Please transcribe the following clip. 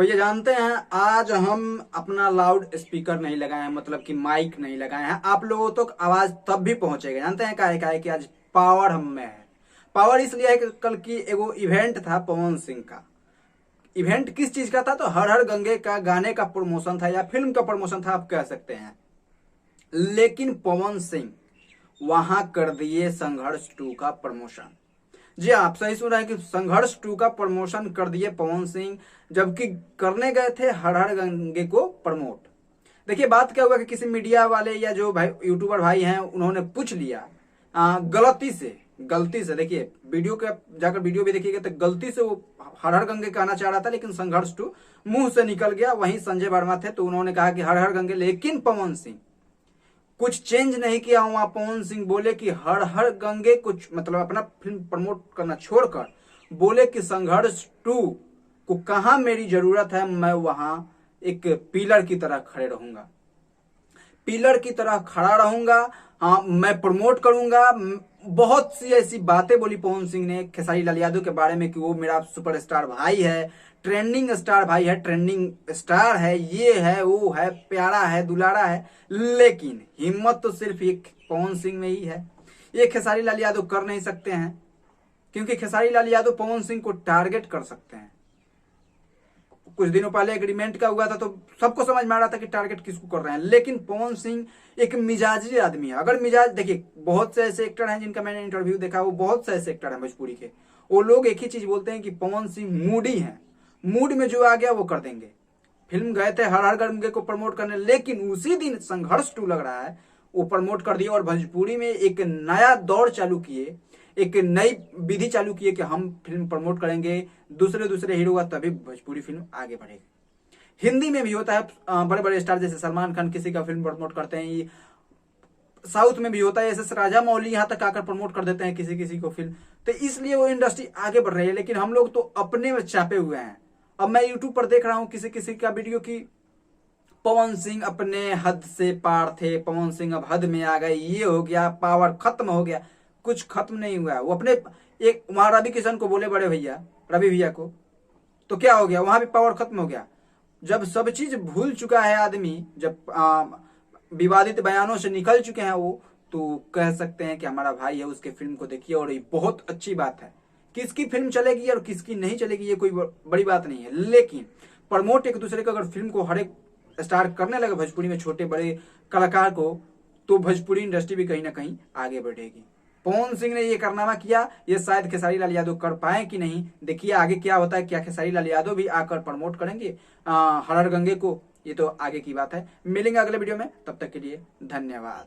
भैया जानते हैं आज हम अपना लाउड स्पीकर नहीं लगाए हैं, मतलब कि माइक नहीं लगाए हैं। आप लोगों तक आवाज तब भी पहुंचेगा। जानते हैं काहे काहे कि आज पावर हम में है। पावर इसलिए है कि कल की एगो इवेंट था पवन सिंह का। इवेंट किस चीज का था? तो हर हर गंगे का गाने का प्रमोशन था या फिल्म का प्रमोशन था, आप कह सकते हैं। लेकिन पवन सिंह वहां कर दिए संघर्ष 2 का प्रमोशन। जी आप सही सुन रहे हैं कि संघर्ष 2 का प्रमोशन कर दिए पवन सिंह, जबकि करने गए थे हर हर गंगे को प्रमोट। देखिए बात क्या हुआ कि किसी मीडिया वाले या जो भाई यूट्यूबर भाई हैं उन्होंने पूछ लिया गलती से देखिए वीडियो के जाकर वीडियो भी देखिएगा तो गलती से वो हर हर गंगे कहना चाह रहा था, लेकिन संघर्ष 2 मुंह से निकल गया। वहीं संजय वर्मा थे तो उन्होंने कहा कि हर हर गंगे, लेकिन पवन सिंह कुछ चेंज नहीं किया। वहां पवन सिंह बोले कि हर हर गंगे कुछ मतलब अपना फिल्म प्रमोट करना छोड़कर बोले कि संघर्ष 2 को कहां मेरी जरूरत है, मैं वहां एक पिलर की तरह खड़े रहूंगा, पिलर की तरह खड़ा रहूंगा। हाँ, मैं प्रमोट करूंगा। बहुत सी ऐसी बातें बोली पवन सिंह ने खेसारी लाल यादव के बारे में कि वो मेरा सुपरस्टार भाई है, ट्रेंडिंग स्टार भाई है, ट्रेंडिंग स्टार है, ये है वो है, प्यारा है, दुलारा है। लेकिन हिम्मत तो सिर्फ एक पवन सिंह में ही है। ये खेसारी लाल यादव कर नहीं सकते हैं, क्योंकि खेसारी लाल यादव पवन सिंह को टारगेट कर सकते हैं। कुछ दिनों पहले एग्रीमेंट का हुआ था तो सबको समझ में आ रहा था कि टारगेट किसको कर रहे हैं। लेकिन पवन सिंह एक मिजाजी आदमी है। अगर मिजाज देखिए, बहुत से ऐसे एक्टर हैं जिनका मैंने इंटरव्यू देखा, वो बहुत से ऐसे एक्टर हैं भोजपुरी के, वो लोग एक ही चीज बोलते हैं कि पवन सिंह मूडी हैं, मूड में जो आ गया वो कर देंगे। फिल्म गए थे हर हर गंगे को प्रमोट करने, लेकिन उसी दिन संघर्ष 2 लग रहा है वो प्रमोट कर दिया और भोजपुरी में एक नया दौर चालू किए, एक नई विधि चालू किए कि हम फिल्म प्रमोट करेंगे, दूसरे दूसरे हीरो का, तभी भोजपुरी फिल्म आगे बढ़ेगी। हिंदी में भी होता है, बड़े बड़े स्टार जैसे सलमान खान किसी का फिल्म प्रमोट करते हैं। साउथ में भी होता है, जैसे राजा मौली यहाँ तक आकर प्रमोट कर देते हैं किसी किसी को फिल्म। तो इसलिए वो इंडस्ट्री आगे बढ़ रही है। लेकिन हम लोग तो अपने में चापे हुए हैं। अब मैं यूट्यूब पर देख रहा हूँ किसी किसी का वीडियो की पवन सिंह अपने हद से पार थे, पवन सिंह अब हद में आ गए, ये हो गया, पावर खत्म हो गया। कुछ खत्म नहीं हुआ। वो अपने एक वहां रवि किशन को बोले, बड़े भैया रवि भैया को, तो क्या हो गया? वहां भी पावर खत्म हो गया। जब सब चीज भूल चुका है आदमी, जब विवादित बयानों से निकल चुके हैं वो, तो कह सकते हैं कि हमारा भाई है, उसके फिल्म को देखिए। और ये बहुत अच्छी बात है। किसकी फिल्म चलेगी और किसकी नहीं चलेगी ये कोई बड़ी बात नहीं है, लेकिन प्रमोट एक दूसरे को अगर फिल्म को हर एक स्टार करने लगे भोजपुरी में, छोटे बड़े कलाकार को, तो भोजपुरी इंडस्ट्री भी कहीं ना कहीं आगे बढ़ेगी। पवन सिंह ने ये कारनामा किया, ये शायद खेसारी लाल यादव कर पाए कि नहीं, देखिए आगे क्या होता है। क्या खेसारी लाल यादव भी आकर प्रमोट करेंगे हर हर गंगे को? ये तो आगे की बात है। मिलेंगे अगले वीडियो में, तब तक के लिए धन्यवाद।